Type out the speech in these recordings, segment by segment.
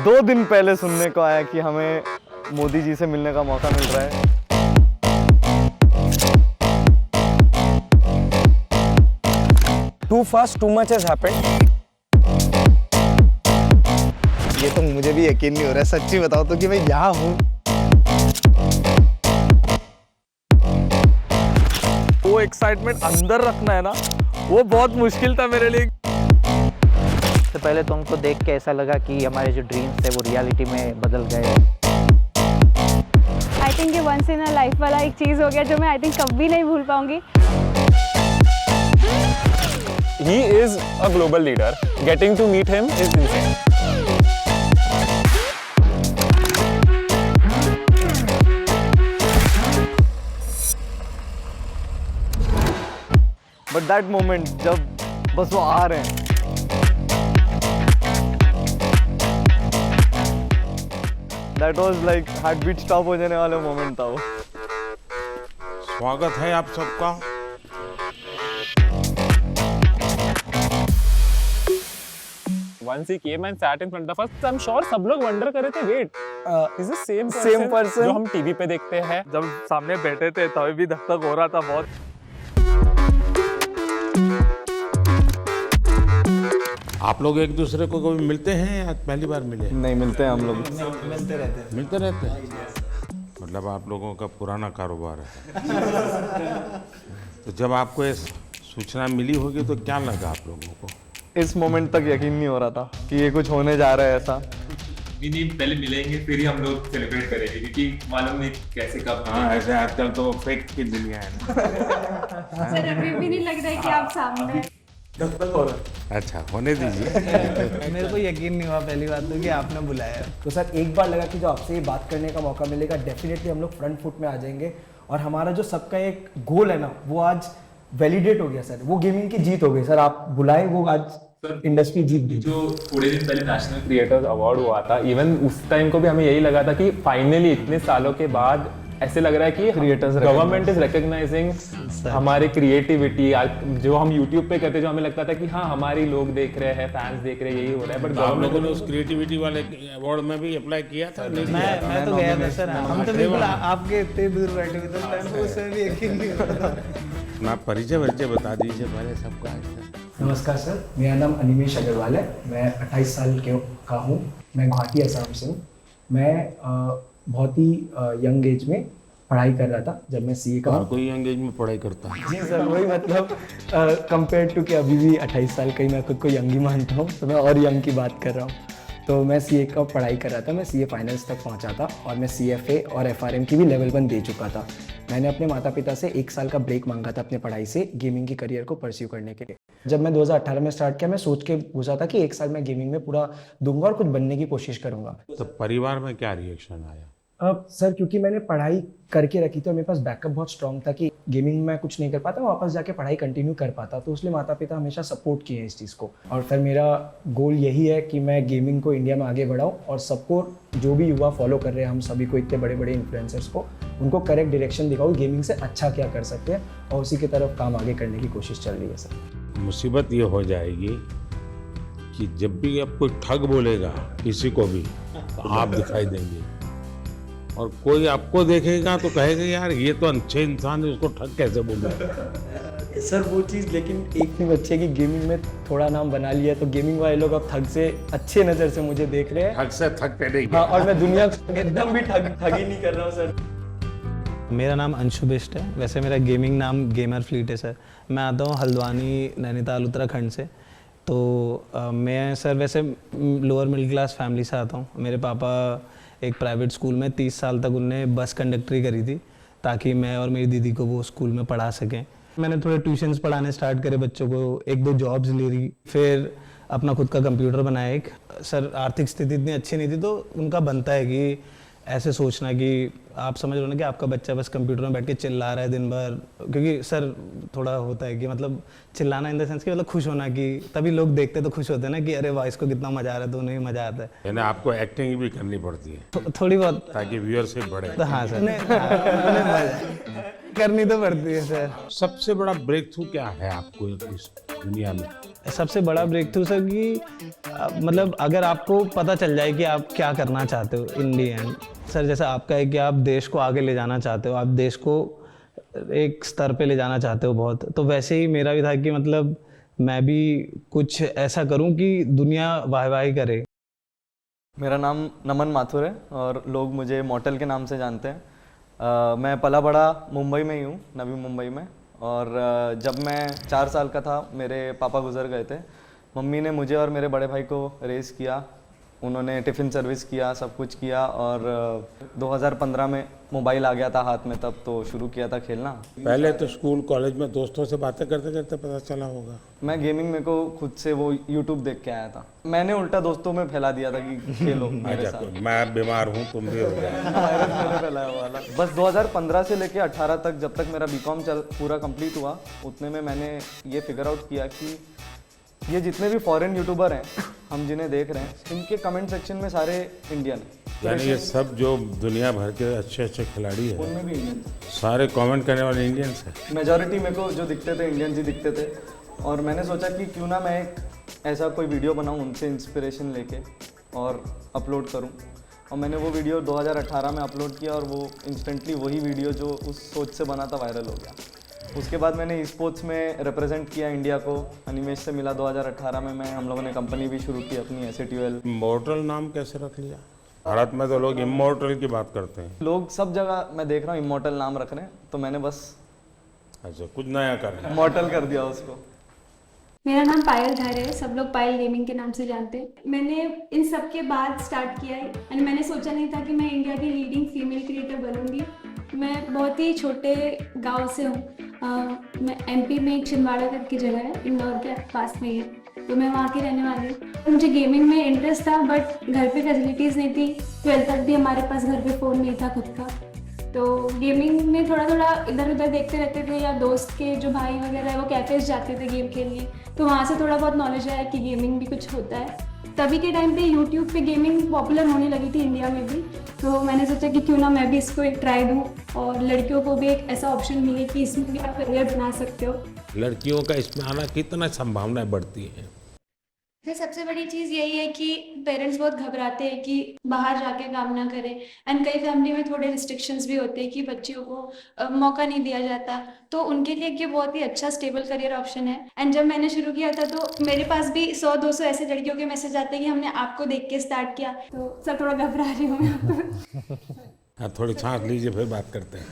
2 दिन पहले सुनने को आया कि हमें मोदी जी से मिलने का मौका मिल रहा है। Too fast, too much has happened. ये तो मुझे भी यकीन नहीं हो रहा है, सच्ची बताओ तो कि मैं यहाँ हूँ। वो एक्साइटमेंट अंदर रखना है ना, वो बहुत मुश्किल था मेरे लिए। तो पहले तो हमको देख के ऐसा लगा कि हमारे जो ड्रीम्स थे वो रियलिटी में बदल गए। आई थिंक ये वंस इन अ लाइफ वाला एक चीज़ हो गया जो मैं आई थिंक कभी नहीं भूल पाऊंगी। He is a global leader. Getting to meet him is insane. But that moment जब बस वो आ रहे हैं, that was like heart beat stop हो जाने वाला मोमेंट था वो। स्वागत है आप सबका। Once he came and sat in front of us, I'm sure सब लोग wonder कर रहे थे, wait, is this same person जो हम टीवी पे देखते हैं? जब सामने बैठे थे तभी भी धक धक हो रहा था बहुत। आप लोग एक दूसरे को कभी मिलते हैं या पहली बार मिले? नहीं मिलते हैं हम लोग। मिलते रहते हैं। मतलब आप लोगों का पुराना कारोबार है। तो जब आपको ये सूचना मिली होगी तो क्या लगा आप लोगों को? इस मोमेंट तक यकीन नहीं हो रहा था कि ये कुछ होने जा रहा है ऐसा। नहीं, पहले मिलेंगे फिर ही हम लोग सेलिब्रेट करेंगे क्योंकि मालूम नहीं कैसे कब। हाँ, ऐसे आजकल तो फेक की दुनिया है ना। सर अभी भी नहीं लग रहा है कि आप सामने हैं। अच्छा, होने दीजिए। मेरे को यकीन नहीं हुआ पहली बात तो कि आपने बुलाया। तो सर एक बार लगा कि जो आपसे ये बात करने का मौका मिलेगा डेफिनेटली हम लोग फ्रंट फुट में आ जाएंगे और हमारा जो सबका एक गोल है ना वो आज वैलिडेट हो गया सर। वो गेमिंग की जीत हो गई सर। आप बुलाए वो आज इंडस्ट्री जीत गई। जो थोड़े दिन पहले नेशनल क्रिएटर्स अवार्ड हुआ था, इवन उस टाइम को भी हमें यही लगा था कि फाइनली इतने सालों के बाद ऐसे लग रहा है कि गवर्नमेंट इज रिकॉग्नाइजिंग हमारी क्रिएटिविटी। जो हम यूट्यूब पे करते, जो हमें लगता था कि हाँ हमारी लोग देख रहे हैं, फैंस देख रहे हैं, यही हो रहा है। बट आप लोगों ने उस क्रिएटिविटी वाले अवार्ड में भी अप्लाई किया था? मैं तो गया था सर। हम तो बिल्कुल आपके इतने दूर बैठे हुए थे उस टाइम पे, उसमें भी यकीन नहीं हो रहा था। आप परिचय बता दीजिए पहले सबका। नमस्कार सर, मेरा नाम अनिमेश अग्रवाल है। मैं 28 साल का हूँ। मैं गुवाहाटी असम से हूँ। मैं बहुत ही यंग एज में पढ़ाई कर रहा था जब मैं सीए का। हर कोई यंग एज में पढ़ाई करता है। जी सर, वही मतलब कंपेयर टू कि अभी भी 28 साल का ही मैं खुद को यंग ही मानता हूँ, तो मैं और यंग की बात कर रहा हूँ। तो मैं सीए का पढ़ाई कर रहा था। मैं सीए फाइनल्स तक पहुँचा था और मैं सीएफए और एफआरएम की भी लेवल 1 दे चुका था। मैंने अपने माता पिता से 1 साल का ब्रेक मांगा था अपने पढ़ाई से गेमिंग की करियर को परस्यू करने के लिए। जब मैं 2018 में स्टार्ट किया, मैं सोच के पूछा था कि 1 साल मैं गेमिंग में पूरा दूंगा और कुछ बनने की कोशिश करूंगा। तो परिवार में क्या रिएक्शन आया? सर क्योंकि मैंने पढ़ाई करके रखी थी और मेरे पास बैकअप बहुत स्ट्रॉन्ग था कि गेमिंग में कुछ नहीं कर पाता, वापस जाके पढ़ाई कंटिन्यू कर पाता, तो इसलिए माता पिता हमेशा सपोर्ट किए हैं इस चीज़ को। और फिर मेरा गोल यही है कि मैं गेमिंग को इंडिया में आगे बढ़ाऊँ और सबको, जो भी युवा फॉलो कर रहे हैं, हम सभी को, इतने बड़े बड़े इन्फ्लुएंसर्स को, उनको करेक्ट डायरेक्शन दिखाऊँ गेमिंग से अच्छा क्या कर सकते हैं और उसी की तरफ काम आगे करने की कोशिश चल रही है सर। मुसीबत ये हो जाएगी कि जब भी अब कोई ठग बोलेगा किसी को भी तो आप दिखाई देंगे और कोई आपको देखेगा तो कहेगा यार ये तो अच्छे इंसान है, उसको ठग कैसे बोल रहा। सर वो चीज़ लेकिन एक नहीं बच्चे की गेमिंग में थोड़ा नाम बना लिया तो गेमिंग वाले लोग अब ठग से अच्छे नज़र से मुझे देख रहे हैं। ठग से ठगते नहीं। हाँ, और मैं दुनिया एकदम भी ठगी नहीं कर रहा हूँ सर। मेरा नाम अंशु बिष्ट है। वैसे मेरा गेमिंग नाम गेमर फ्लीट है सर। मैं आता हूँ हल्द्वानी, नैनीताल, उत्तराखंड से। तो मैं सर वैसे लोअर मिडिल क्लास फैमिली से आता हूँ। मेरे पापा एक प्राइवेट स्कूल में 30 साल तक उनने बस कंडक्टरी करी थी ताकि मैं और मेरी दीदी को वो स्कूल में पढ़ा सकें। मैंने थोड़े ट्यूशन्स पढ़ाने स्टार्ट करे बच्चों को, 1-2 जॉब्स ले रही, फिर अपना खुद का कंप्यूटर बनाया एक। सर आर्थिक स्थिति इतनी अच्छी नहीं थी तो उनका बनता है कि ऐसे सोचना कि आप समझ रहे हो ना कि आपका बच्चा बस कंप्यूटर में बैठ के चिल्ला रहा है दिन भर, क्योंकि सर थोड़ा होता है कि मतलब चिल्लाना इन द सेंस कि मतलब खुश होना, कि तभी लोग देखते तो खुश होते हैं ना कि अरे वाह इसको कितना मजा आ रहा है, तो उन्हें मजा आता है। यानी आपको एक्टिंग भी करनी पड़ती है थोड़ी बहुत, ताकि व्यूअरशिप बढ़े। तो हाँ सर करनी तो पड़ती है सर। सबसे बड़ा ब्रेक थ्रू क्या है आपको इस दुनिया में। सबसे बड़ा ब्रेक थ्रू सर कि मतलब अगर आपको पता चल जाए कि आप क्या करना चाहते हो इन दी एंड सर, जैसा आपका है कि आप देश को आगे ले जाना चाहते हो, आप देश को एक स्तर पे ले जाना चाहते हो बहुत, तो वैसे ही मेरा भी था कि मतलब मैं भी कुछ ऐसा करूं कि दुनिया वाहवाही करे। मेरा नाम नमन माथुर है और लोग मुझे मॉर्टल के नाम से जानते हैं। मैं पला बड़ा मुंबई में ही हूँ, नवी मुंबई में। और जब मैं 4 साल का था मेरे पापा गुजर गए थे। मम्मी ने मुझे और मेरे बड़े भाई को रेस किया, उन्होंने टिफ़िन सर्विस किया, सब कुछ किया। और 2015 में मोबाइल आ गया था हाथ में, तब तो शुरू किया था खेलना। पहले तो स्कूल कॉलेज में दोस्तों से बातें करते करते पता चला होगा। मैं गेमिंग मेरे को खुद से वो यूट्यूब देख के आया था, मैंने उल्टा दोस्तों में फैला दिया था कि खेलो मेरे साथ। मैं बीमार हूँ, तुम भी हो गए। वायरस मैंने फैलाया हुआ था। बस 2015 से लेके 18 तक, जब तक मेरा बीकॉम पूरा कंप्लीट हुआ, उतने में मैंने ये फिगर आउट किया कि ये जितने भी फॉरेन यूट्यूबर हैं हम जिन्हें देख रहे हैं, इनके कमेंट सेक्शन में सारे इंडियन हैं। यानी ये सब जो दुनिया भर के अच्छे अच्छे खिलाड़ी हैं, उनमें भी इंडियन सारे कमेंट करने वाले इंडियंस हैं। मेजॉरिटी मेरे को जो दिखते थे इंडियंस ही दिखते थे। और मैंने सोचा कि क्यों ना मैं एक ऐसा कोई वीडियो बनाऊं उनसे इंस्पिरेशन लेके और अपलोड करूं। और मैंने वो वीडियो 2018 में अपलोड किया और वो इंस्टेंटली वही वीडियो जो उस सोच से बना था वायरल हो गया। उसके बाद मैंने स्पोर्ट्स में रिप्रेजेंट किया इंडिया को, अनिमेश से मिला 2018 में। हम लोगों ने कंपनी भी शुरू की अपनी SATUL। इमॉर्टल नाम कैसे रख लिया? भारत में तो लोग इमॉर्टल की बात करते हैं। लोग सब जगह मैं देख रहा हूँ इमॉर्टल नाम रख रहे हैं, तो मैंने बस अच्छा कुछ नया कर लिया, इमॉर्टल कर दिया उसको। मेरा नाम पायल धारे है, सब लोग पायल गेमिंग के नाम से जानते हैं। मैंने इन सब के बाद स्टार्ट किया है एंड मैंने सोचा नहीं था कि मैं इंडिया की लीडिंग फीमेल क्रिएटर बनूंगी। मैं बहुत ही छोटे गांव से हूँ, मैं MP में एक छिंदवाड़ा करके जगह है, इंदौर के पास में ही है, तो मैं वहाँ की रहने वाली हूँ। मुझे गेमिंग में इंटरेस्ट था बट घर पे फैसिलिटीज़ नहीं थी। 12th तक भी हमारे पास घर पे फ़ोन नहीं था खुद का, तो गेमिंग में थोड़ा थोड़ा इधर उधर देखते रहते थे, या दोस्त के जो भाई वगैरह है वो कैफेज जाते थे गेम खेलने, तो वहाँ से थोड़ा बहुत नॉलेज आया कि गेमिंग भी कुछ होता है। तभी के टाइम पे यूट्यूब पे गेमिंग पॉपुलर होने लगी थी इंडिया में भी, तो मैंने सोचा कि क्यों ना मैं भी इसको एक ट्राई दूँ और लड़कियों को भी एक ऐसा ऑप्शन मिले कि इसमें भी आप करियर बना सकते हो। लड़कियों का इसमें आना कितना संभावनाएं बढ़ती हैं। फिर सबसे बड़ी चीज़ यही है कि पेरेंट्स बहुत घबराते हैं कि बाहर जाके काम ना करें, एंड कई फैमिली में थोड़े रिस्ट्रिक्शंस भी होते हैं कि बच्चियों को मौका नहीं दिया जाता, तो उनके लिए ये बहुत ही अच्छा स्टेबल करियर ऑप्शन है। एंड जब मैंने शुरू किया था तो मेरे पास भी 100-200 ऐसे लड़कियों के मैसेज आते हैं कि हमने आपको देख के स्टार्ट किया, तो सर थोड़ा घबरा रही हूँ मैं। हाँ थोड़ी सांस लीजिए फिर बात करते हैं।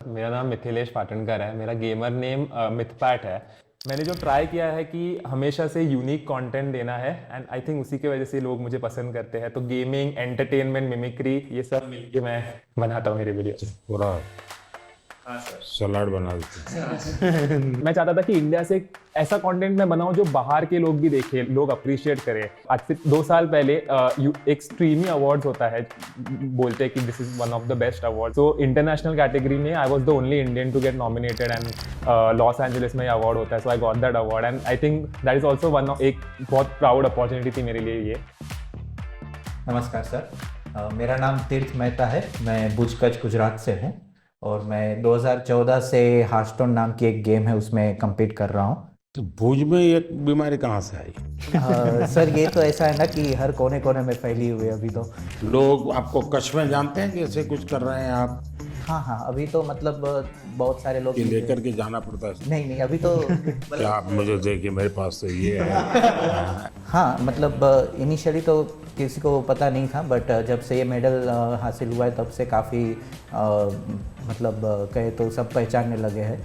मेरा नाम मिथिलेश पाटनकर है, मेरा गेमर नेम मिथपैट है। मैंने जो ट्राई किया है कि हमेशा से यूनिक कंटेंट देना है, एंड आई थिंक उसी की वजह से लोग मुझे पसंद करते हैं। तो गेमिंग, एंटरटेनमेंट, मिमिक्री, ये सब मिलके मैं बनाता हूँ मेरे वीडियो। पूरा सलाड बना देते हैं। मैं चाहता था कि इंडिया से ऐसा कंटेंट मैं बनाऊं जो बाहर के लोग भी देखें, लोग अप्रिशिएट करें। आज से 2 साल पहले एक स्ट्रीमी अवार्ड्स होता है, बोलते हैं कि this is one of the best award. So international category में I was the only Indian to get nominated, and Los Angeles में अवार्ड होता है, so I got that award. And I think that is also one of एक बहुत proud opportunity थी मेरे लिए ये। नमस्कार सर, मेरा नाम तीर्थ मेहता है, मैं भुज कच्छ गुजरात से हूँ और मैं 2014 से हार्टस्टोन नाम की एक गेम है उसमें compete कर रहा हूँ। तो भुज में ये बीमारी कहाँ से आई? सर ये तो ऐसा है ना कि हर कोने कोने में फैली हुई है अभी तो। लोग आपको कच्छ में जानते हैं कि ऐसे कुछ कर रहे हैं आप? हाँ, अभी तो मतलब बहुत सारे लोग लेकर के जाना पड़ता है। नहीं अभी तो क्या आप मुझे देखिए, मेरे पास तो ये है। हाँ मतलब इनिशियली तो किसी को पता नहीं था, बट जब से ये मेडल हासिल हुआ है तब से काफ़ी मतलब कहे तो सब पहचानने लगे हैं।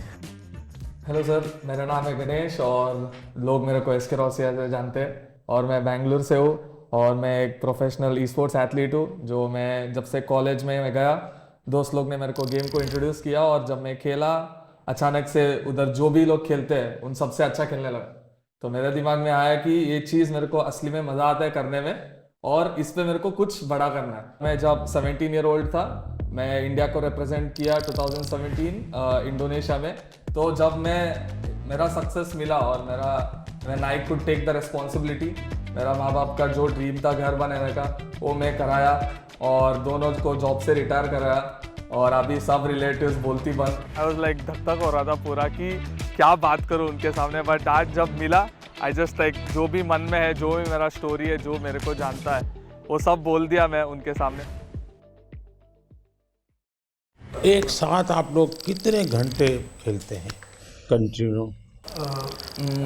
हेलो सर, मेरा नाम है गणेश और लोग मेरे को SK रोसिया से जानते हैं, और मैं बेंगलुरु से हूँ और मैं एक प्रोफेशनल e-स्पोर्ट्स एथलीट हूँ। जो मैं जब से कॉलेज में मैं गया, दोस्त लोग ने मेरे को गेम को इंट्रोड्यूस किया और जब मैं खेला, अचानक से उधर जो भी लोग खेलते हैं उन सबसे अच्छा खेलने लगा। तो मेरे दिमाग में आया कि ये चीज़ मेरे को असली में मज़ा आता है करने में और इस पे मेरे को कुछ बड़ा करना है। मैं जब 17 ईयर ओल्ड था, मैं इंडिया को रिप्रेजेंट किया 2017 इंडोनेशिया में। तो जब मेरा सक्सेस मिला और मैं I could take the responsibility, मेरा माँ बाप का जो ड्रीम था घर बनाने का वो मैं कराया और दोनों को जॉब से रिटायर कराया और अभी सब रिलेटिव्स बोलती बंद। आई वाज लाइक धक धक हो रहा था पूरा कि क्या बात करूँ उनके सामने, बट आज जब मिला आई जस्ट लाइक जो भी मन में है, जो भी मेरा स्टोरी है, जो मेरे को जानता है, वो सब बोल दिया मैं उनके सामने। एक साथ आप लोग कितने घंटे खेलते हैं continue?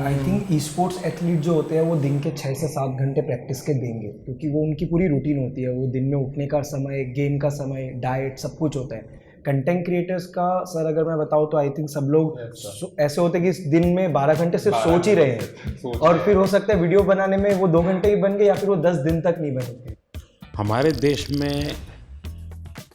I think e sports athlete जो होते हैं वो दिन के 6 से 7 घंटे प्रैक्टिस के देंगे, क्योंकि वो उनकी पूरी रूटीन होती है। वो दिन में उठने का समय, गेम का समय, डाइट, सब कुछ होता है। कंटेंट क्रिएटर्स का सर अगर मैं बताऊँ तो आई थिंक सब लोग ऐसे होते हैं कि दिन में 12 घंटे सिर्फ सोच ही रहे हैं, और फिर हो सकता है वीडियो बनाने में वो 2 घंटे ही बन गए या फिर वो 10 दिन तक नहीं बने। हमारे देश में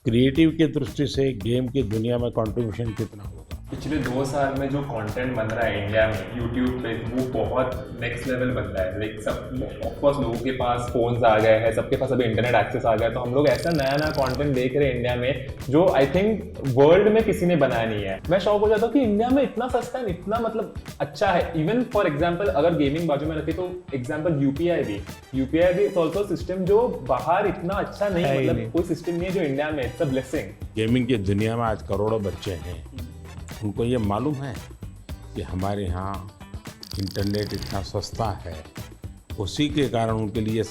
क्रिएटिव की दृष्टि से गेम की दुनिया में कंट्रीब्यूशन कितना होगा? पिछले 2 साल में जो कंटेंट बन रहा है इंडिया में यूट्यूब पे, वो बहुत नेक्स्ट लेवल बन रहा है। लाइक सब ऑफकोर्स लोगों के पास फोन्स आ गए हैं, सबके पास अभी इंटरनेट एक्सेस आ गया, तो हम लोग ऐसा नया नया कंटेंट देख रहे हैं इंडिया में जो आई थिंक वर्ल्ड में किसी ने बनाया नहीं है। मैं शौक हो जाता हूँ कि इंडिया में इतना सस्ता है, इतना मतलब अच्छा है। इवन फॉर एग्जाम्पल अगर गेमिंग बाजू में रखे तो एग्जाम्पल यूपीआई भी इट्स ऑल्सो सिस्टम जो बाहर इतना अच्छा नहीं, मतलब कोई सिस्टम नहीं है जो इंडिया में। It's a blessing. गेमिंग की दुनिया में आज करोड़ों बच्चे हैं, उनको ये मालूम है कि हमारे यहाँ इंटरनेट इतना सस्ता है, उसी के कारण उनके लिए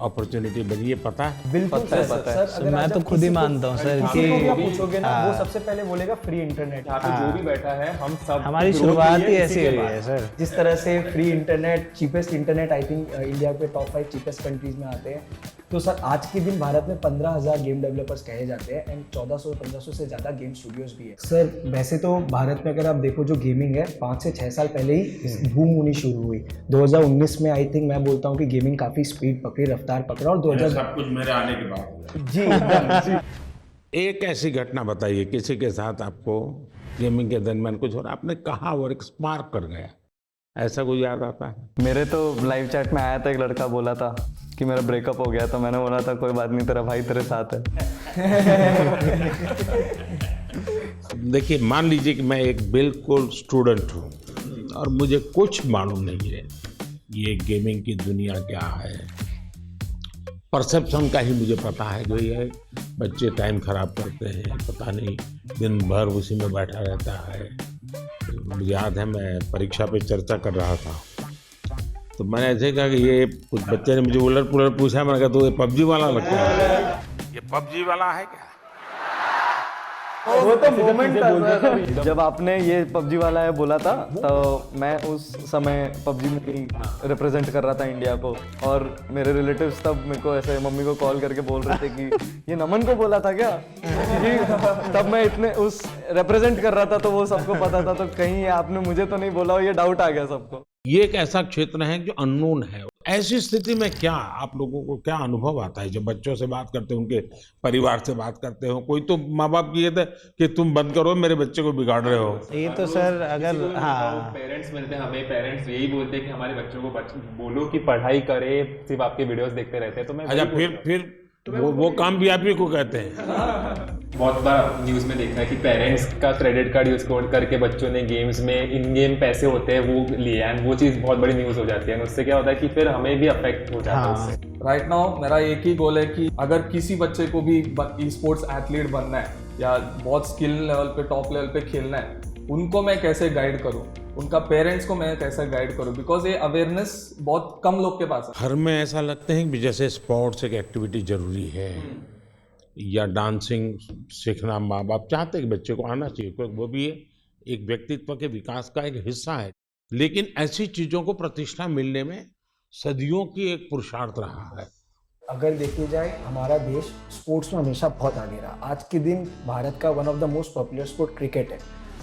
अपॉर्चुनिटी बनी है, पता है? बिल्कुल सर, मैं तो खुद ही मानता हूँ सर कि आप पूछोगे ना वो सबसे पहले बोलेगा फ्री इंटरनेट। यहाँ पे जो भी बैठा है हम सब, हमारी शुरुआत ही ऐसी हुई है सर। जिस तरह से free internet, cheapest internet I think India के टॉप 5 चीपेस्ट कंट्रीज में आते हैं। तो सर आज के दिन भारत में 15,000 गेम डेवलपर्स कहे जाते हैं एंड 1400-1500 से ज़्यादा गेम स्टूडियोज भी है। सर वैसे तो भारत में अगर आप देखो जो गेमिंग है 5 से 6 साल पहले ही बूम होनी शुरू हुई। 2019 में आई थिंक मैं बोलता हूँ कि गेमिंग काफ़ी स्पीड पकड़ी, रफ्तार पकड़ा, और 2000 सब कुछ मेरे आने के बाद जी एकदम जी। एक ऐसी घटना बताइए किसी के साथ आपको गेमिंग के दरमियान कुछ और आपने कहा और एक स्पार्क कर गया, ऐसा कुछ याद आता है? मेरे तो लाइव चैट में आया था एक लड़का, बोला था कि मेरा ब्रेकअप हो गया, तो मैंने बोला था कोई बात नहीं, तेरा भाई तेरे साथ है। देखिए मान लीजिए कि मैं एक बिल्कुल स्टूडेंट हूँ और मुझे कुछ मालूम नहीं है ये गेमिंग की दुनिया क्या है। परसेप्शन का ही मुझे पता है जो ये बच्चे टाइम खराब करते हैं, पता नहीं दिन भर उसी में बैठा रहता है। मुझे याद है मैं परीक्षा पे चर्चा कर रहा था, तो मैंने ऐसे कहा कि ये कुछ बच्चे ने मुझे उलट पुलट पूछा, मैंने कहा तो ये पबजी वाला लगता है, ये पबजी वाला है क्या? वो तो मोमेंट था सर, जब आपने ये पबजी वाला है बोला था, तो मैं उस समय पबजी में ही रिप्रेजेंट कर रहा था इंडिया को, और मेरे रिलेटिव्स तब मेरे को ऐसे मम्मी को कॉल करके बोल रहे थे कि ये नमन को बोला था क्या? तब मैं इतने उस रिप्रेजेंट कर रहा था, तो वो सबको पता था, तो कहीं आपने मुझे तो नहीं बोला हो, ये डाउट आ गया सबको। ये एक ऐसा क्षेत्र है जो अननोन है। ऐसी स्थिति में क्या आप लोगों को क्या अनुभव आता है जब बच्चों से बात करते हो, उनके परिवार से बात करते हो? कोई तो माँ बाप ये थे कि तुम बंद करो, मेरे बच्चे को बिगाड़ रहे हो। ये तो सर अगर पेरेंट्स मिलते हैं हमें, पेरेंट्स यही बोलते हैं कि हमारे बच्चों को बोलो कि पढ़ाई करे, सिर्फ आपके वीडियोस देखते रहते हैं। तो मैं अच्छा फिर वो काम भी आप ही को कहते हैं? बहुत बार न्यूज में देखा है कि पेरेंट्स का क्रेडिट कार्ड यूज करके बच्चों ने गेम्स में इन गेम पैसे होते हैं वो लिए, एंड वो चीज़ बहुत बड़ी न्यूज हो जाती है। उससे क्या होता है कि फिर हमें भी अफेक्ट हो जाता है उससे। राइट नाउ मेरा एक ही गोल है कि अगर किसी बच्चे को भी ई स्पोर्ट्स एथलीट बनना है या बहुत स्किल लेवल पे, टॉप लेवल पे खेलना है, उनको मैं कैसे गाइड करूँ, उनका पेरेंट्स को मैं कैसे गाइड करूँ, बिकॉज ये अवेयरनेस बहुत कम लोग के पास है। घर में ऐसा लगता है कि जैसे स्पोर्ट्स एक एक्टिविटी जरूरी है या डांसिंग सीखना माँ बाप चाहते हैं कि बच्चे को आना चाहिए, क्योंकि वो भी एक व्यक्तित्व के विकास का एक हिस्सा है, लेकिन ऐसी चीज़ों को प्रतिष्ठा मिलने में सदियों की एक पुरुषार्थ रहा है। अगर देखी जाए हमारा देश स्पोर्ट्स में हमेशा बहुत आगे रहा। आज के दिन भारत का one of the most popular sport cricket है,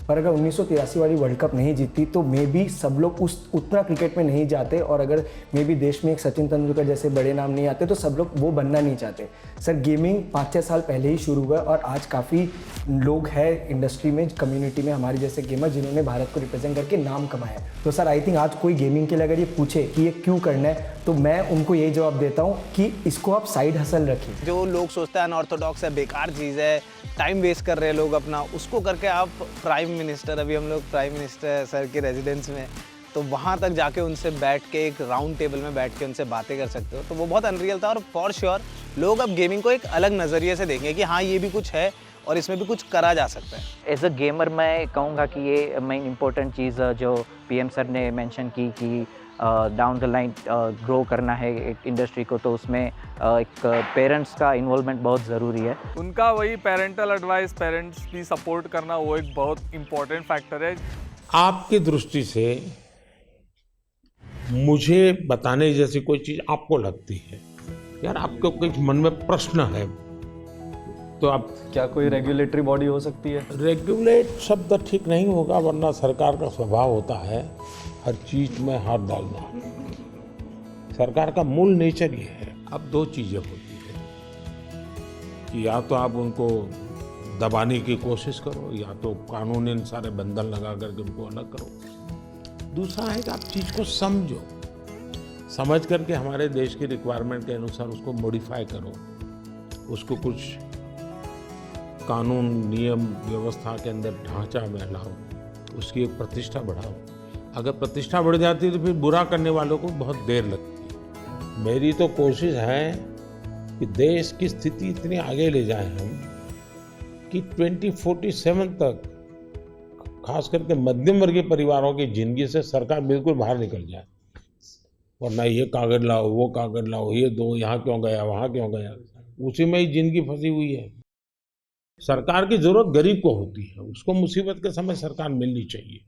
पर अगर 1983 वाली वर्ल्ड कप नहीं जीती तो मे बी सब लोग उतना क्रिकेट में नहीं जाते, और अगर मे बी देश में एक सचिन तेंदुलकर जैसे बड़े नाम नहीं आते तो सब लोग वो बनना नहीं चाहते। सर गेमिंग 5-6 साल पहले ही शुरू हुआ और आज काफ़ी लोग हैं इंडस्ट्री में, कम्युनिटी में हमारे जैसे गेमर जिन्होंने भारत को रिप्रेजेंट करके नाम कमाया है। तो सर आई थिंक आज कोई गेमिंग के लिए अगर ये पूछे कि ये क्यों करना है, तो मैं उनको यही जवाब देता हूँ कि इसको आप साइड हसल रखिए। जो लोग सोचते हैं अनऑर्थोडॉक्स है, बेकार चीज़ है, टाइम वेस्ट कर रहे हैं लोग अपना, उसको करके आप प्राइम मिनिस्टर, अभी हम लोग प्राइम मिनिस्टर सर के रेजिडेंस में, तो वहाँ तक जाके उनसे बैठ के एक राउंड टेबल में बैठ के उनसे बातें कर सकते हो, तो वो बहुत अनरियल था। और फॉर श्योर लोग अब गेमिंग को एक अलग नज़रिए से देखेंगे कि हाँ ये भी कुछ है और इसमें भी कुछ करा जा सकता है। एज अ गेमर मैं कहूँगा कि ये मेन इम्पोर्टेंट चीज़ जो पीएम सर ने मेंशन की कि डाउन द लाइन ग्रो करना है एक इंडस्ट्री को, तो उसमें एक पेरेंट्स का इन्वॉल्वमेंट बहुत ज़रूरी है। उनका वही पेरेंटल एडवाइस, पेरेंट्स की सपोर्ट करना वो एक बहुत इम्पोर्टेंट फैक्टर है। आपकी दृष्टि से मुझे बताने जैसी कोई चीज आपको लगती है, यार आपको कुछ मन में प्रश्न है, तो आप क्या कोई रेगुलेटरी बॉडी हो सकती है? रेगुलेट शब्द ठीक नहीं होगा, वरना सरकार का स्वभाव होता है हर चीज में हाथ डालना। सरकार का मूल नेचर ये है। अब दो चीजें होती है कि या तो आप उनको दबाने की कोशिश करो, या तो कानूनी सारे बंधन लगा करके उनको अलग करो। दूसरा है कि आप चीज को समझो, समझ करके हमारे देश की रिक्वायरमेंट के अनुसार उसको मॉडिफाई करो, उसको कुछ कानून नियम व्यवस्था के अंदर ढांचा में लाओ, उसकी एक प्रतिष्ठा बढ़ाओ। अगर प्रतिष्ठा बढ़ जाती है तो फिर बुरा करने वालों को बहुत देर लगती है। मेरी तो कोशिश है कि देश की स्थिति इतनी आगे ले जाएं हम कि 2047 तक खास करके मध्यम वर्गीय परिवारों की जिंदगी से सरकार बिल्कुल बाहर निकल जाए। वरना ये कागज लाओ, वो कागज लाओ, ये दो, यहाँ क्यों गया, वहाँ क्यों गया, उसी में ही जिंदगी फंसी हुई है। सरकार की जरूरत गरीब को होती है, उसको मुसीबत के समय सरकार मिलनी चाहिए।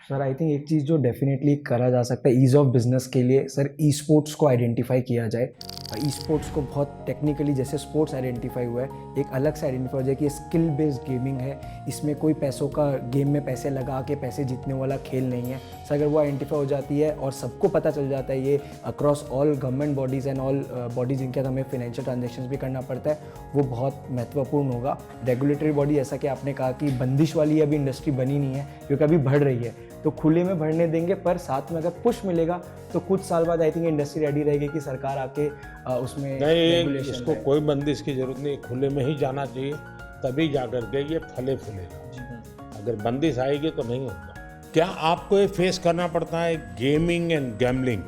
सर आई थिंक एक चीज़ जो डेफिनेटली करा जा सकता है ईज़ ऑफ बिजनेस के लिए, सर ई स्पोर्ट्स को आइडेंटिफाई किया जाए। ई स्पोर्ट्स को बहुत टेक्निकली जैसे स्पोर्ट्स आइडेंटिफाई हुआ है, एक अलग से आइडेंटिफाई हो जाए कि ये स्किल बेस्ड गेमिंग है, इसमें कोई पैसों का गेम में पैसे लगा के पैसे जीतने वाला खेल नहीं है। सर अगर वो आइडेंटिफाई हो जाती है और सबको पता चल जाता है ये across all government bodies and all bodies जिनके साथ हमें फाइनेंशियल ट्रांजेक्शन भी करना पड़ता है, वो बहुत महत्वपूर्ण होगा। रेगुलेटरी बॉडी, ऐसा कि आपने कहा कि बंदिश वाली अभी इंडस्ट्री बनी नहीं है क्योंकि अभी बढ़ रही है, तो खुले में बढ़ने देंगे, पर साथ में अगर पुश मिलेगा तो कुछ साल बाद आई थिंक इंडस्ट्री रेडी रहेगी कि सरकार आके उसमें नहीं, इसको कोई बंदिश की जरूरत नहीं, खुले में ही जाना चाहिए, तभी जाकर के ये फले फूलेगा। अगर बंदिश आएगी तो नहीं होगा। क्या आपको ये फेस करना पड़ता है गेमिंग एंड गैम्बलिंग,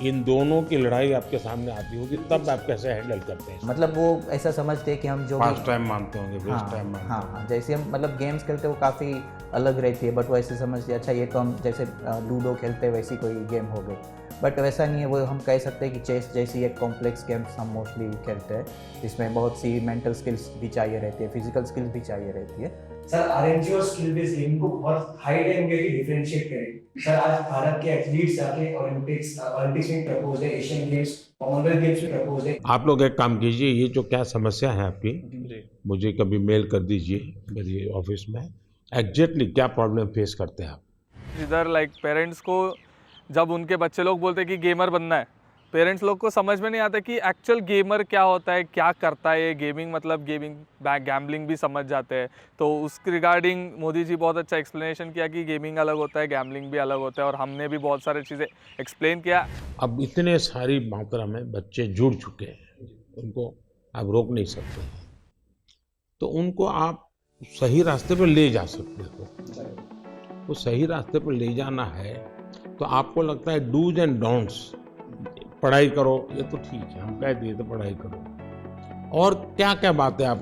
इन दोनों की लड़ाई आपके सामने आती होगी, तब आप कैसे हैंडल करते हैं? मतलब वो ऐसा समझते हैं कि हम जो फास्ट टाइम मानते होंगे, वेस्ट टाइम मानते होंगे। हाँ, जैसे हम मतलब गेम्स खेलते हैं वो काफ़ी अलग रहती है, बट वो ऐसे समझते हैं अच्छा ये तो हम जैसे लूडो खेलते हैं वैसी कोई गेम हो गई, बट वैसा नहीं है। वो हम कह सकते हैं कि चेस जैसी एक कॉम्प्लेक्स गेम्स हम मोस्टली खेलते हैं, जिसमें बहुत सी मेंटल स्किल्स भी चाहिए रहती है, फिजिकल स्किल्स भी चाहिए रहती है। सर आरएनजी और स्किल बेस्ड गेम को बहुत हाई टाइम के डिफरेंशिएट करें। सर आज भारत के एथलीट्स जाके ओलंपिक्स में प्रपोज है, एशियन गेम्स, कॉमनवेल्थ गेम्स में प्रपोज है। आप लोग एक काम कीजिए, ये जो क्या समस्या है आपकी, मुझे कभी मेल कर दीजिए मेरी ऑफिस में, एग्जैक्टली क्या प्रॉब्लम फेस करते हैं आप। इधर लाइक पेरेंट्स को जब उनके बच्चे लोग बोलते हैं कि गेमर बनना है, पेरेंट्स लोग को समझ में नहीं आता कि एक्चुअल गेमर क्या होता है, क्या करता है ये गेमिंग, मतलब गेमिंग गैम्बलिंग भी समझ जाते हैं। तो उस रिगार्डिंग मोदी जी बहुत अच्छा एक्सप्लेनेशन किया कि गेमिंग अलग होता है, गैम्बलिंग भी अलग होता है, और हमने भी बहुत सारी चीज़ें एक्सप्लेन किया। अब इतने सारी मात्रा में बच्चे जुड़ चुके हैं, उनको आप रोक नहीं सकते, तो उनको आप सही रास्ते पर ले जा सकते हो। वो सही रास्ते पर ले जाना है तो आपको लगता है डूज एंड डोंट्स, पढ़ाई करो, ये तो ठीक है, हम कह दिए तो पढ़ाई करो, और क्या क्या बातें आप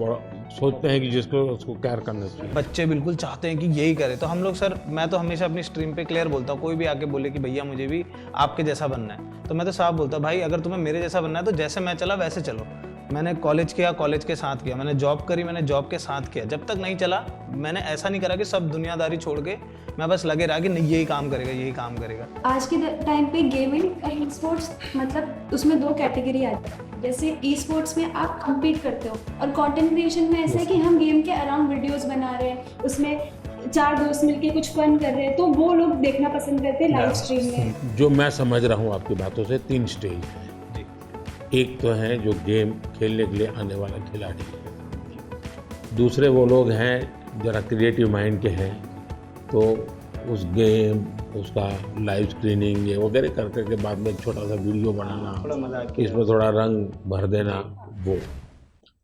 सोचते हैं कि जिसको उसको केयर करना चाहिए। बच्चे बिल्कुल चाहते हैं कि यही करे, तो हम लोग सर, मैं तो हमेशा अपनी स्ट्रीम पे क्लियर बोलता हूँ, कोई भी आके बोले कि भैया मुझे भी आपके जैसा बनना है, तो मैं तो साफ बोलता हूँ भाई अगर तुम्हें मेरे जैसा बनना है तो जैसे मैं चला वैसे चलो। मैंने कॉलेज किया, कॉलेज के साथ किया, मैंने जॉब करी, मैंने जॉब के साथ किया, जब तक नहीं चला मैंने ऐसा नहीं करा कि सब दुनियादारी छोड़ के मैं बस लगे रहा कि नहीं यही काम करेगा, यही काम करेगा। आज के टाइम पे गेमिंग एंड स्पोर्ट्स मतलब उसमें दो कैटेगरी आती है। जैसे ई स्पोर्ट्स में आप कम्पीट करते हो, और कंटेंट क्रिएशन में ऐसा है कि हम गेम के अराउंड वीडियोस बना रहे हैं, उसमें 4 दोस्त मिलके कुछ फन कर रहे हैं, तो वो लोग देखना पसंद करते हैं लाइव स्ट्रीम में। जो मैं समझ रहा हूँ आपकी बातों से 3 स्टेज है। एक तो है जो गेम खेलने के लिए आने वाला खिलाड़ी है, दूसरे वो लोग हैं जरा क्रिएटिव माइंड के हैं, तो उस गेम उसका लाइव स्क्रीनिंग ये वगैरह करके के बाद में छोटा सा वीडियो बनाना, इसमें थोड़ा रंग भर देना वो,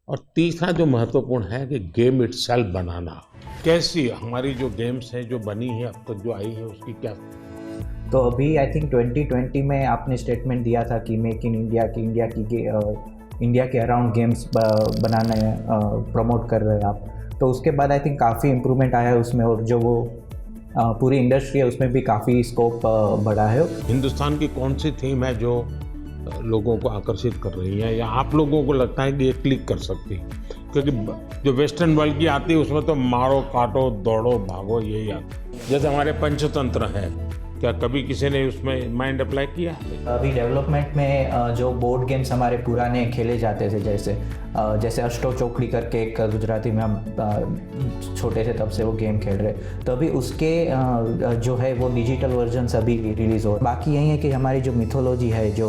और तीसरा जो महत्वपूर्ण है कि गेम इटसेल्फ बनाना। कैसी हमारी जो गेम्स हैं जो बनी है अब तक जो आई है उसकी क्या? तो अभी आई थिंक 2020 में आपने स्टेटमेंट दिया था कि मेक इन इंडिया की इंडिया के अराउंड गेम्स बनाने प्रमोट कर रहे हैं आप, तो उसके बाद आई थिंक काफ़ी इम्प्रूवमेंट आया है उसमें, और जो वो पूरी इंडस्ट्री है उसमें भी काफ़ी स्कोप बढ़ा है। हिंदुस्तान की कौन सी थीम है जो लोगों को आकर्षित कर रही है, या आप लोगों को लगता है कि ये क्लिक कर सकती है? क्योंकि जो वेस्टर्न वर्ल्ड की आती है उसमें तो मारो काटो दौड़ो भागो यही आता है। जैसे हमारे पंचतंत्र है, क्या कभी किसी ने उसमें माइंड अप्लाई किया है? अभी डेवलपमेंट में जो बोर्ड गेम्स हमारे पुराने खेले जाते थे, जैसे अष्टो चौकड़ी करके एक गुजराती में हम छोटे थे तब से वो गेम खेल रहे, तो अभी उसके जो है वो डिजिटल वर्जन्स अभी रिलीज़ हो। बाकी यही है कि हमारी जो मिथोलॉजी है जो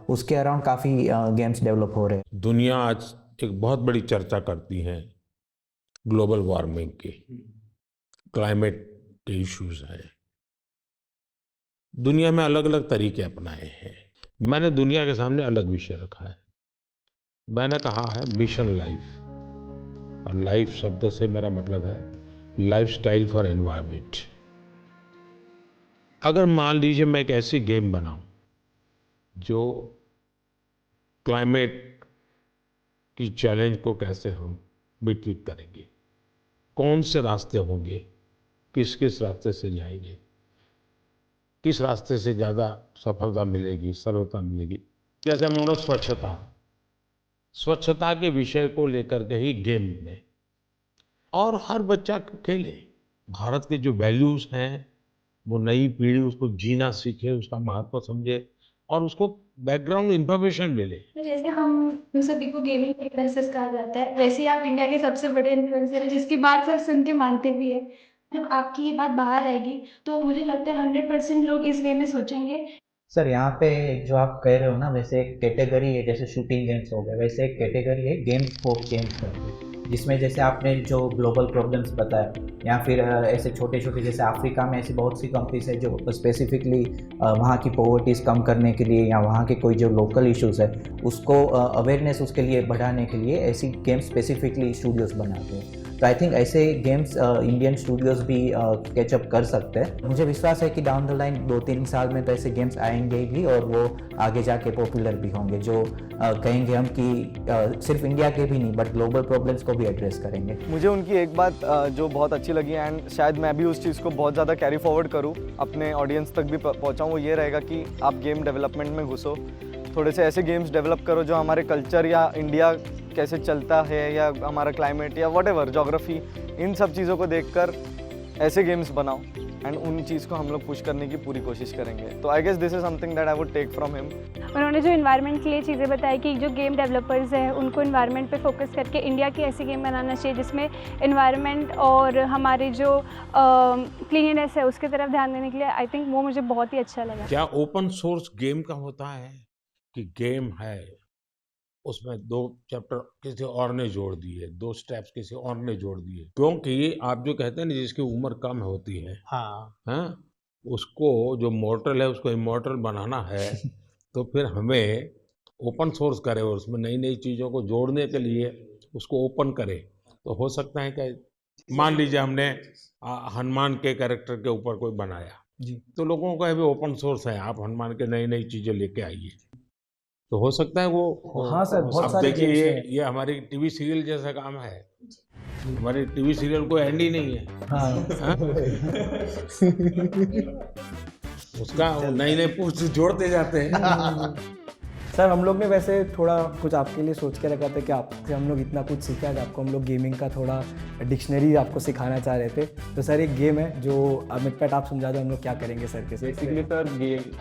उसके अराउंड काफ़ी गेम्स डेवलप हो रहे हैं। दुनिया आज एक बहुत बड़ी चर्चा करती है ग्लोबल वार्मिंग की, क्लाइमेट के इश्यूज हैं। दुनिया में अलग अलग तरीके अपनाए हैं। मैंने दुनिया के सामने अलग विषय रखा है। मैंने कहा है मिशन लाइफ, और लाइफ शब्द से मेरा मतलब है लाइफस्टाइल फॉर एनवायरनमेंट। अगर मान लीजिए मैं एक ऐसी गेम बनाऊं जो क्लाइमेट की चैलेंज को कैसे हम विकसित करेंगे, कौन से रास्ते होंगे, किस किस रास्ते से जाएंगे, किस रास्ते से ज़्यादा सफलता मिलेगी, सरलता मिलेगी। जैसे हम लोग स्वच्छता के विषय को लेकर के ही गेम में, और हर बच्चा खेले। भारत के जो वैल्यूज़ हैं वो नई पीढ़ी उसको जीना सीखे, उसका महत्व समझे और उसको बैकग्राउंड इंफॉर्मेशन मिले। जैसे हम सभी को गेमिंग इन्फ्लुएंसर्स कहा जाता है, वैसे ही आप इंडिया के सबसे बड़े इन्फ्लुएंसर हैं जिसकी बात सब सुन के मानते भी है। जब आपकी ये बात बाहर आएगी तो मुझे लगता है 100% लोग इस वे में सोचेंगे। सर यहाँ पे जो आप कह रहे हो ना, वैसे एक कैटेगरी है, जैसे शूटिंग गेम्स हो गए, वैसे एक कैटेगरी है गेम फॉर गेम्स करके, जिसमें जैसे आपने जो ग्लोबल प्रॉब्लम्स बताया, या फिर ऐसे छोटे छोटे जैसे अफ्रीका में ऐसी बहुत सी कंट्रीज है जो स्पेसिफिकली वहाँ की पॉवर्टीज़ कम करने के लिए या वहाँ के कोई जो लोकल इश्यूज़ है उसको अवेयरनेस उसके लिए बढ़ाने के लिए ऐसी गेम्स स्पेसिफिकली स्टूडियोज़ बनाते हैं। तो आई थिंक ऐसे गेम्स इंडियन स्टूडियोज़ भी कैचअप कर सकते हैं। मुझे विश्वास है कि डाउन द लाइन 2-3 साल में तो ऐसे गेम्स आएंगे भी, और वो आगे जाके पॉपुलर भी होंगे, जो कहेंगे हम कि सिर्फ इंडिया के भी नहीं बट ग्लोबल प्रॉब्लम्स को भी एड्रेस करेंगे। मुझे उनकी एक बात जो बहुत अच्छी लगी, एंड शायद मैं भी उस चीज़ को बहुत ज़्यादा कैरी फॉरवर्ड करूँ, अपने ऑडियंस तक भी पहुँचाऊँ, वो ये रहेगा कि आप गेम डेवलपमेंट में घुसो, थोड़े से ऐसे गेम्स डेवलप करो जो हमारे कल्चर या इंडिया कैसे चलता है या हमारा क्लाइमेट या व्हाटएवर ज्योग्राफी, इन सब चीज़ों को देखकर ऐसे गेम्स बनाओ, एंड उन चीज़ को हम लोग पुश करने की पूरी कोशिश करेंगे। तो I guess this is something that I would take from him. उन्होंने जो इन्वायरमेंट के लिए चीज़ें बताई कि जो गेम डेवलपर्स हैं उनको इन्वायरमेंट पे फोकस करके इंडिया की ऐसी गेम बनाना चाहिए जिसमें इन्वायरमेंट और हमारे जो क्लीननेस है उसकी तरफ ध्यान देने के लिए, आई थिंक वो मुझे बहुत ही अच्छा लगा। क्या ओपन सोर्स गेम का होता है कि गेम है उसमें 2 चैप्टर किसी और ने जोड़ दिए, 2 स्टेप्स किसी और ने जोड़ दिए? क्योंकि आप जो कहते हैं ना जिसकी उम्र कम होती है, हाँ, उसको जो मॉर्टल है उसको इमॉर्टल बनाना है तो फिर हमें ओपन सोर्स करे और उसमें नई नई चीज़ों को जोड़ने के लिए उसको ओपन करे। तो हो सकता है कि मान लीजिए हमने हनुमान के कैरेक्टर के ऊपर कोई बनाया जी, तो लोगों का भी ओपन सोर्स है, आप हनुमान के नई नई चीज़ें लेके आइए, तो हो सकता है वो। हाँ सर, बहुत सारे देखिए ये हमारी टीवी सीरियल जैसा काम है। हमारे टीवी सीरियल को एंड ही नहीं है। हाँ। उसका नई नई पोस्ट जोड़ते जाते हैं। सर हम लोग ने वैसे थोड़ा कुछ आपके लिए सोच के रखा था कि आपसे हम लोग इतना कुछ सीखा है, आपको हम लोग गेमिंग का थोड़ा डिक्शनरी आपको सिखाना चाह रहे थे। तो सर एक गेम है जो मिटपैट आप समझा दो, हम लोग क्या करेंगे सर के? बेसिकली सर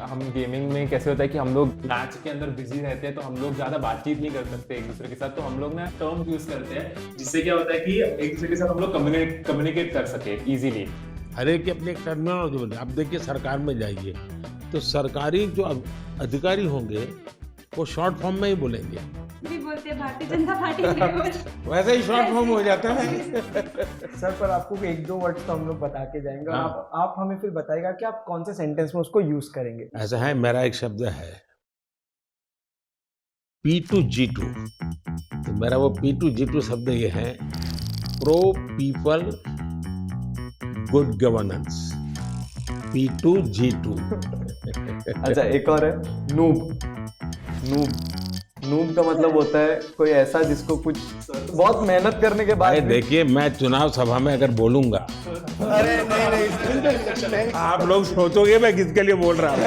हम गेमिंग में कैसे होता है कि हम लोग मैच के अंदर बिजी रहते हैं, तो हम लोग ज़्यादा बातचीत नहीं कर सकते एक दूसरे के साथ, तो हम लोग ना टर्म यूज़ करते हैं जिससे क्या होता है कि एक दूसरे के साथ हम लोग कम्युनिकेट कर सके ईजिली। हर एक की अपनी एक टर्मिनोलॉजी बोले। अब देखिए सरकार में जाइए तो सरकारी जो अधिकारी होंगे वो शॉर्ट फॉर्म में ही बोलेंगे, भी बोलते हैं भारतीय जनता पार्टी वैसे ही शॉर्ट फॉर्म हो जाता है। सर पर आपको 1-2 वर्ड्स तो हम लोग बता के जाएंगे, और आप हमें फिर बताइएगा कि आप कौन से सेंटेंस में उसको यूज करेंगे। ऐसा है, मेरा एक शब्द है P2G2। तो मेरा वो P2G2 शब्द ये है pro people good governance, P2G2। अच्छा एक और है नूब नूब का मतलब होता है कोई ऐसा जिसको कुछ बहुत मेहनत करने के बाद भाई भी- देखिए, मैं चुनाव सभा में अगर बोलूंगा अरे नहीं आप लोग सोचोगे मैं किसके लिए बोल रहा हूँ।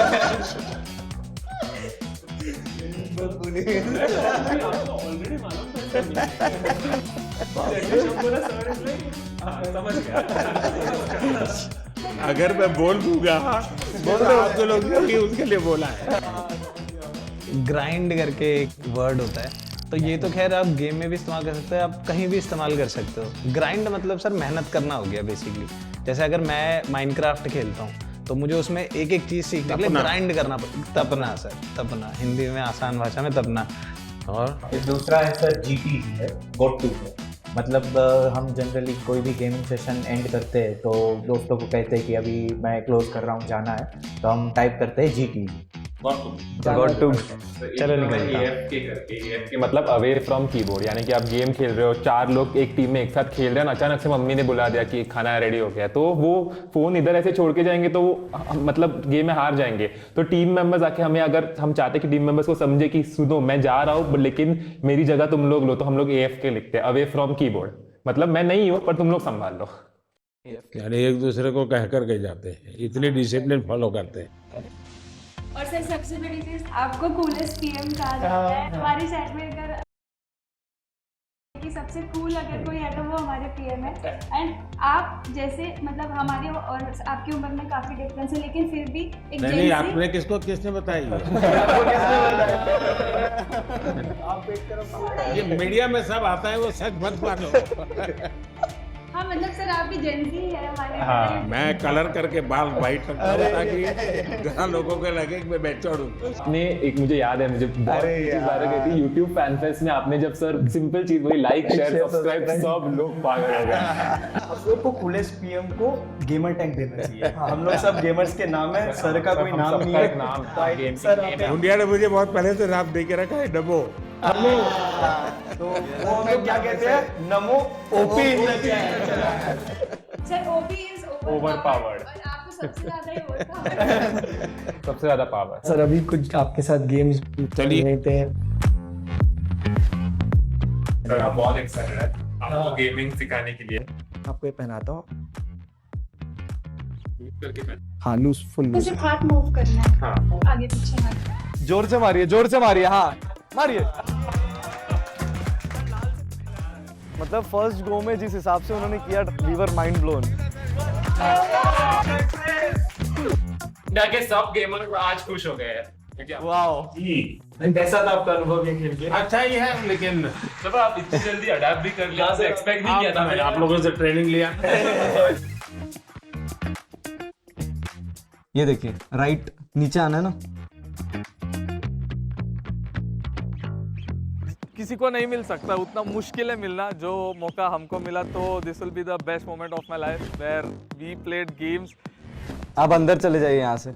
अगर मैं बोल दूंगा तो आप लोग कहेंगे उसके लिए बोला है। ग्राइंड करके एक वर्ड होता है, तो ये तो खैर आप गेम में भी इस्तेमाल कर सकते हो, आप कहीं भी इस्तेमाल कर सकते हो। ग्राइंड मतलब सर मेहनत करना हो गया बेसिकली। जैसे अगर मैं माइनक्राफ्ट खेलता हूँ तो मुझे उसमें एक एक चीज़ सीखने के लिए ग्राइंड करना पड़ता। तपना सर, तपना, हिंदी में आसान भाषा में तपना। और दूसरा है सर GT है, गॉट टू है। मतलब हम जनरली कोई भी गेमिंग सेशन एंड करते हैं तो दोस्तों को कहते हैं कि अभी मैं क्लोज कर रहा हूँ, जाना है, तो हम टाइप करते हैं GT। गॉट टू चलो निकलता हूँ। AFK मतलब अवे फ्रॉम कीबोर्ड, यानी कि आप गेम खेल रहे हो, 4 लोग एक टीम में एक साथ खेल रहे हैं, अचानक से मम्मी ने बुला दिया कि खाना रेडी हो गया, तो वो फोन इधर ऐसे छोड़ के जाएंगे तो मतलब गेम में हार जाएंगे। तो टीम मेंबर्स आके हमें, अगर हम चाहते कि टीम मेंबर्स को समझे कि सुनो मैं जा रहा हूँ लेकिन मेरी जगह तुम लोग लो, तो हम लोग AFK लिखते हैं, अवे फ्रॉम कीबोर्ड। मतलब मैं नहीं हूँ पर तुम लोग संभाल लो। यानी एक दूसरे को कह कर के जाते हैं, इतनी डिसिप्लिन फॉलो करते हैं। और सर सबसे बड़ी चीज, आपको कूलेस्ट PM कहा जाता है हमारी साइड में। अगर कि सबसे कूल अगर कोई है तो वो हमारे PM है। एंड आप जैसे मतलब हमारी और आपकी उम्र में काफी डिफरेंस है, लेकिन फिर भी एक नहीं जेंसी- आपने किसने बताई ये मीडिया में सब आता है, वो सच मत मानो। हाँ मतलब सर आप भी जेंसी है हमारे। हाँ, मैं कलर करके बाल वाइट रखता हूँ ताकि जहाँ लोगों को लगे कि मैं मैच्योर्ड हूँ। आपने एक, मुझे याद है, मुझे बहुत चीज बात गई थी यूट्यूब फैन फेस्ट में, आपने जब सर सिंपल चीज वही लाइक शेयर सब्सक्राइब, सब लोग पागल हो गए। आप लोग को कूलेस्ट PM को गेमर टैग देना चाहिए। हम लोग सब गेमर्स के नाम है, सर का कोई नाम नहीं है। नाम सर आप इंडिया ने मुझे बहुत पहले से नाम दे के रखा है, डबो। तो वो हम लोग क्या कहते हैं, नमो OP। Sir OP is Overpowered। और आपको सबसे ज्यादा ही overpowered। सबसे ज्यादा पावर। सर अभी कुछ आपके साथ गेम्स चलिए। लेते हैं। सर आप बहुत एक्साइटेड है आपको गेमिंग सिखाने के लिए। आपको ये पहनाता हूँ। करके मैं हाँ लूज, फुल तो लूज। सिर्फ हाथ मूव करना है, हाँ आगे पीछे हाथ। जोर से मारिए, हाँ मारिए। मतलब फर्स्ट गो में जिस हिसाब से उन्होंने किया, we were mind blown. India के सब गेमर आज खुश हो गए हैं। वाओ, कैसा था आपका अनुभव ये खेल के? अच्छा ही है, लेकिन सब आप इतनी जल्दी अडैप्ट भी कर लिया, एक्सपेक्ट नहीं किया था मैंने। आप लोगों से ट्रेनिंग लिया। ये देखिए राइट नीचे आना है ना। किसी को नहीं मिल सकता, उतना मुश्किल है मिलना। जो मौका हमको मिला तो this will be the best moment of my life where we played games. आप अंदर चले जाइए यहाँ से।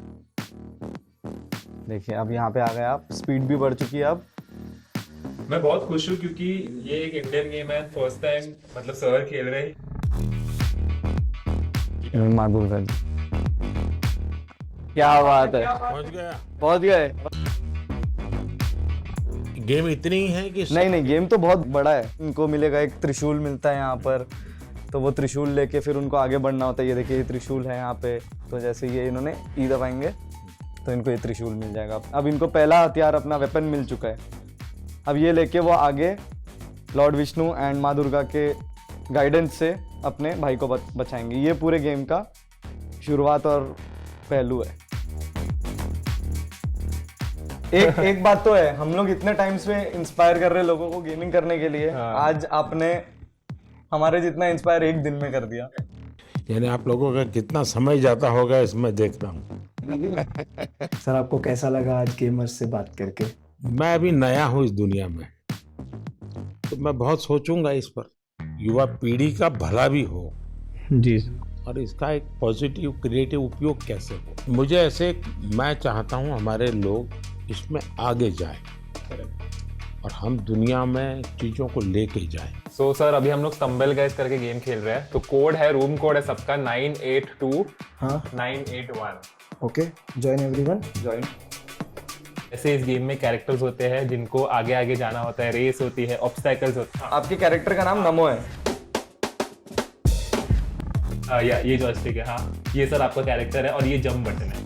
देखिए अब यहाँ पे आ गए आप, स्पीड भी बढ़ चुकी है अब। मैं बहुत खुश हूँ क्योंकि ये एक इंडियन गेम है, फर्स्ट टाइम मतलब सर खेल रहे हैं। क्या बात है, पहुंच गया। पहुंच गए। गेम इतनी ही है कि नहीं गेम तो बहुत बड़ा है। इनको मिलेगा एक त्रिशूल मिलता है यहाँ पर, तो वो त्रिशूल लेके फिर उनको आगे बढ़ना होता है। ये देखिए ये त्रिशूल है यहाँ पे, तो जैसे ये इन्होंने ई दबाएंगे तो इनको ये त्रिशूल मिल जाएगा। अब इनको पहला हथियार अपना वेपन मिल चुका है। अब ये लेके वो आगे लॉर्ड विष्णु एंड माँ दुर्गा के गाइडेंस से अपने भाई को बचाएंगे। ये पूरे गेम का शुरुआत और पहलू है। एक बात तो है, हम लोग इतने टाइम से इंस्पायर कर रहे हैं लोगों को गेमिंग करने के लिए। आज आपने हमारे जितना इंस्पायर एक दिन में कर दिया। यानी आप लोगों का कितना समय जाता होगा इसमें देखता हूँ। सर आपको कैसा लगा आज गेमर्स से बात करके? मैं अभी नया हूँ इस दुनिया में, तो मैं बहुत सोचूंगा इस पर। युवा पीढ़ी का भला भी हो जी और इसका एक पॉजिटिव क्रिएटिव उपयोग कैसे हो। मुझे ऐसे, मैं चाहता हूँ हमारे लोग इसमें आगे जाएं और हम दुनिया में चीज़ों को लेके जाएं। सो सर अभी हम लोग स्टम्बल गाइस करके गेम खेल रहे हैं, तो कोड है, रूम कोड है सबका 982 हाँ 981। Okay, join everyone. ज्वाइन। ऐसे इस गेम में कैरेक्टर्स होते हैं जिनको आगे आगे जाना होता है, रेस होती है, ऑब्स्टैकल्स होते हैं। आपके कैरेक्टर का नाम नमो है। या ये जॉयस्टिक है, हाँ ये सर आपका कैरेक्टर है और ये जंप बटन है।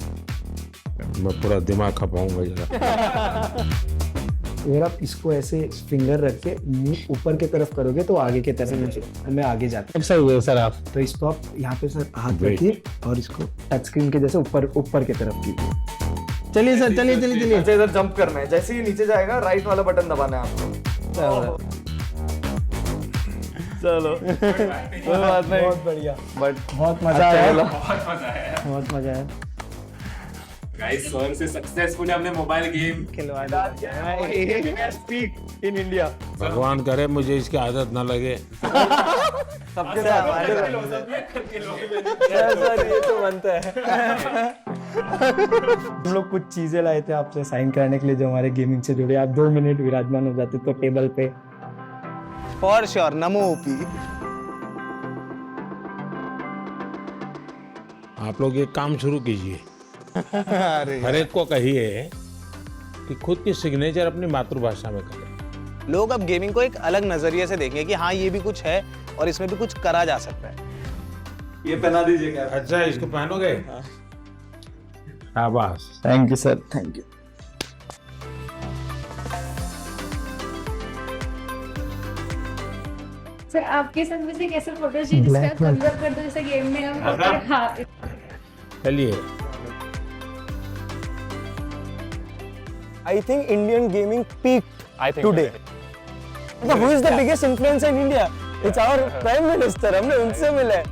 मैं पूरा दिमाग खपाऊंगा जरा। अगर आप इसको ऐसे फिंगर रख के मुंह ऊपर की तरफ करोगे तो आगे की तरफ मैं आगे जाता सही हुए सर आप। हूँ। तो इसको आप यहाँ पे सर हाथ Wait. रखिए और इसको टच स्क्रीन के जैसे ऊपर की तरफ कीजिए। चलिए सर, चलिए चलिए चलिए। अच्छा इधर जंप करना है, जैसे ही नीचे जाएगा राइट वाला बटन दबाना है आपको। चलो कोई बात नहीं, बहुत बढ़िया, बट बहुत मजा आया, बहुत मजा आया बहुत मजा आया। गाइस। सर से सक्सेसफुली हमने mobile game speak in India. भगवान करे मुझे इसकी आदत ना लगे। सबके साथ सर ये तो बनता है। हम लोग कुछ चीजें लाए थे आपसे साइन कराने के लिए जो हमारे गेमिंग से जुड़े। आप 2 मिनट विराजमान हो जाते तो टेबल पे। For sure, NaMo OP. आप लोग एक काम शुरू कीजिए, हर एक को कहिए कि खुद की सिग्नेचर अपनी मातृभाषा में करें। लोग अब गेमिंग को एक अलग नजरिए से देखेंगे कि हाँ ये भी कुछ है और इसमें भी कुछ करा जा सकता है। ये पहना दीजिए क्या? अच्छा इसको पहनोगे? शाबाश। Thank you sir, thank you. Sir आपके साथ में से कैसे फोटो चाहिए जिसका कन्वर्ट कर दो जैसे गेम में हम। हाँ चलिए। I think Indian gaming peaked I think today. Who is the biggest influencer in India? It's our Prime Minister. हमने उनसे मिले।